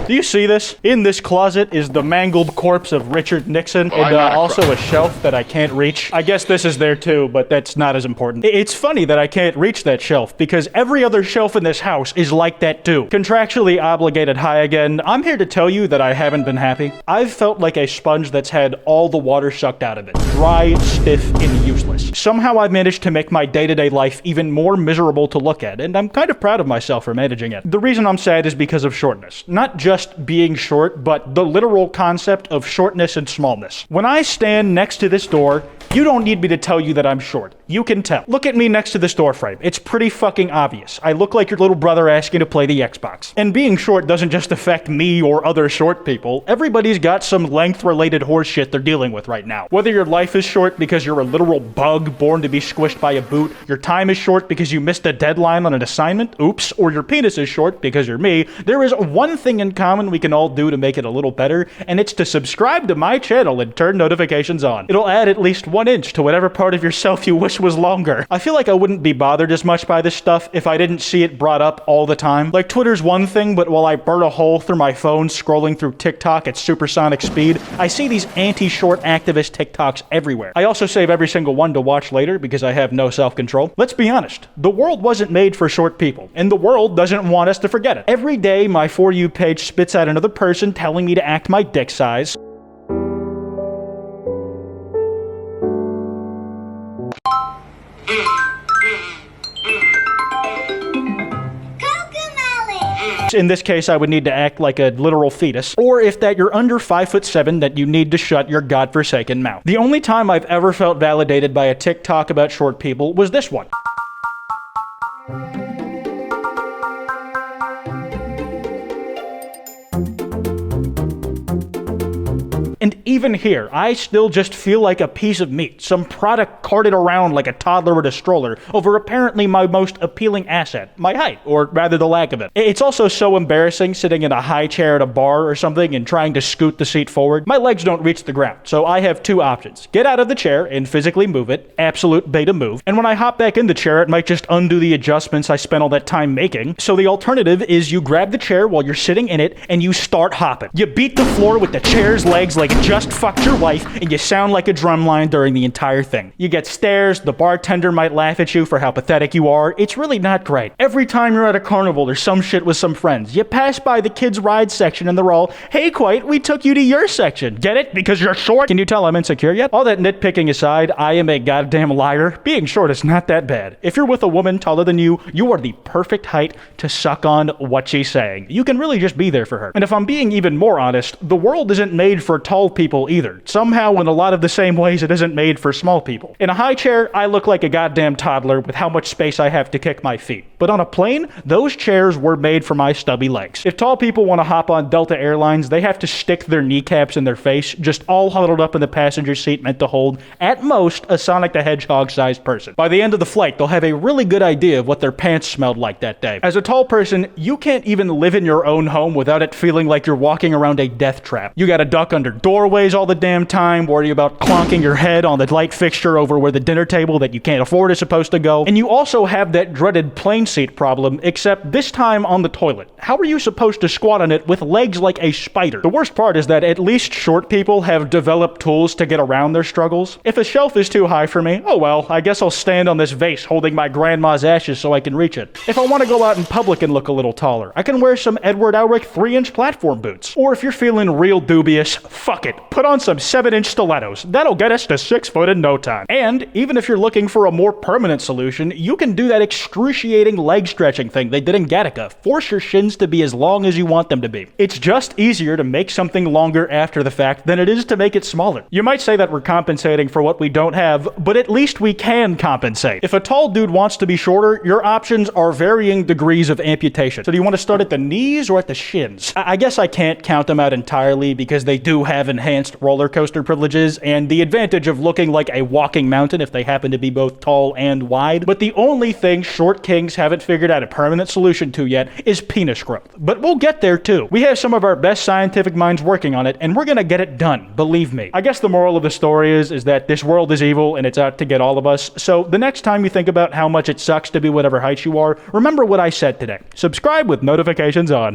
Do you see this? In this closet is the mangled corpse of Richard Nixon, and also a shelf that I can't reach. I guess this is there too, but that's not as important. It's funny that I can't reach that shelf, because every other shelf in this house is like that too. Contractually obligated high again. I'm here to tell you that I haven't been happy. I've felt like a sponge that's had all the water sucked out of it. Dry, stiff, and useless. Somehow I've managed to make my day-to-day life even more miserable to look at, and I'm kind of proud of myself for managing it. The reason I'm sad is because of shortness. Not just being short, but the literal concept of shortness and smallness. When I stand next to this door, you don't need me to tell you that I'm short. You can tell. Look at me next to this door frame. It's pretty fucking obvious. I look like your little brother asking to play the Xbox. And being short doesn't just affect me or other short people. Everybody's got some length-related horseshit they're dealing with right now. Whether your life is short because you're a literal bug born to be squished by a boot, your time is short because you missed a deadline on an assignment, oops, or your penis is short because you're me, there is one thing in common we can all do to make it a little better, and it's to subscribe to my channel and turn notifications on. It'll add at least 1 inch to whatever part of yourself you wish was longer. I feel like I wouldn't be bothered as much by this stuff if I didn't see it brought up all the time. Like, Twitter's one thing, but while I burn a hole through my phone scrolling through TikTok at supersonic speed, I see these anti-short activist TikToks everywhere. I also save every single one to watch later because I have no self-control. Let's be honest, the world wasn't made for short people, and the world doesn't want us to forget it. Every day, my For You page spits out another person telling me to act my dick size. In this case, I would need to act like a literal fetus. Or if that you're under 5'7", that you need to shut your godforsaken mouth. The only time I've ever felt validated by a TikTok about short people was this one. And even here, I still just feel like a piece of meat, some product carted around like a toddler with a stroller over apparently my most appealing asset, my height, or rather the lack of it. It's also so embarrassing sitting in a high chair at a bar or something and trying to scoot the seat forward. My legs don't reach the ground, so I have two options. Get out of the chair and physically move it, absolute beta move, and when I hop back in the chair, it might just undo the adjustments I spent all that time making. So the alternative is you grab the chair while you're sitting in it and you start hopping. You beat the floor with the chair's legs like it just fucked your wife, and you sound like a drumline during the entire thing. You get stares, the bartender might laugh at you for how pathetic you are. It's really not great. Every time you're at a carnival or some shit with some friends, you pass by the kids' ride section and they're all, "Hey, Kwite, we took you to your section." Get it? Because you're short? Can you tell I'm insecure yet? All that nitpicking aside, I am a goddamn liar. Being short is not that bad. If you're with a woman taller than you, you are the perfect height to suck on what she's saying. You can really just be there for her. And if I'm being even more honest, the world isn't made for tall people either. Somehow, in a lot of the same ways, it isn't made for small people. In a high chair, I look like a goddamn toddler with how much space I have to kick my feet. But on a plane, those chairs were made for my stubby legs. If tall people want to hop on Delta Airlines, they have to stick their kneecaps in their face, just all huddled up in the passenger seat meant to hold, at most, a Sonic the Hedgehog-sized person. By the end of the flight, they'll have a really good idea of what their pants smelled like that day. As a tall person, you can't even live in your own home without it feeling like you're walking around a death trap. You gotta duck under doorways all the damn time, worry about clonking your head on the light fixture over where the dinner table that you can't afford is supposed to go. And you also have that dreaded plane seat problem, except this time on the toilet. How are you supposed to squat on it with legs like a spider? The worst part is that at least short people have developed tools to get around their struggles. If a shelf is too high for me, oh well, I guess I'll stand on this vase holding my grandma's ashes so I can reach it. If I want to go out in public and look a little taller, I can wear some Edward Elric 3-inch platform boots. Or if you're feeling real dubious, fuck it, put on some 7-inch stilettos. That'll get us to 6 foot in no time. And even if you're looking for a more permanent solution, you can do that excruciating leg stretching thing they did in Gattaca. Force your shins to be as long as you want them to be. It's just easier to make something longer after the fact than it is to make it smaller. You might say that we're compensating for what we don't have, but at least we can compensate. If a tall dude wants to be shorter, your options are varying degrees of amputation. So do you want to start at the knees or at the shins? I guess I can't count them out entirely because they do have enhanced roller coaster privileges and the advantage of looking like a walking mountain if they happen to be both tall and wide. But the only thing short kings haven't figured out a permanent solution to yet is penis growth. But we'll get there too. We have some of our best scientific minds working on it, and we're gonna get it done, believe me. I guess the moral of the story is that this world is evil and it's out to get all of us. So the next time you think about how much it sucks to be whatever height you are, remember what I said today. Subscribe with notifications on.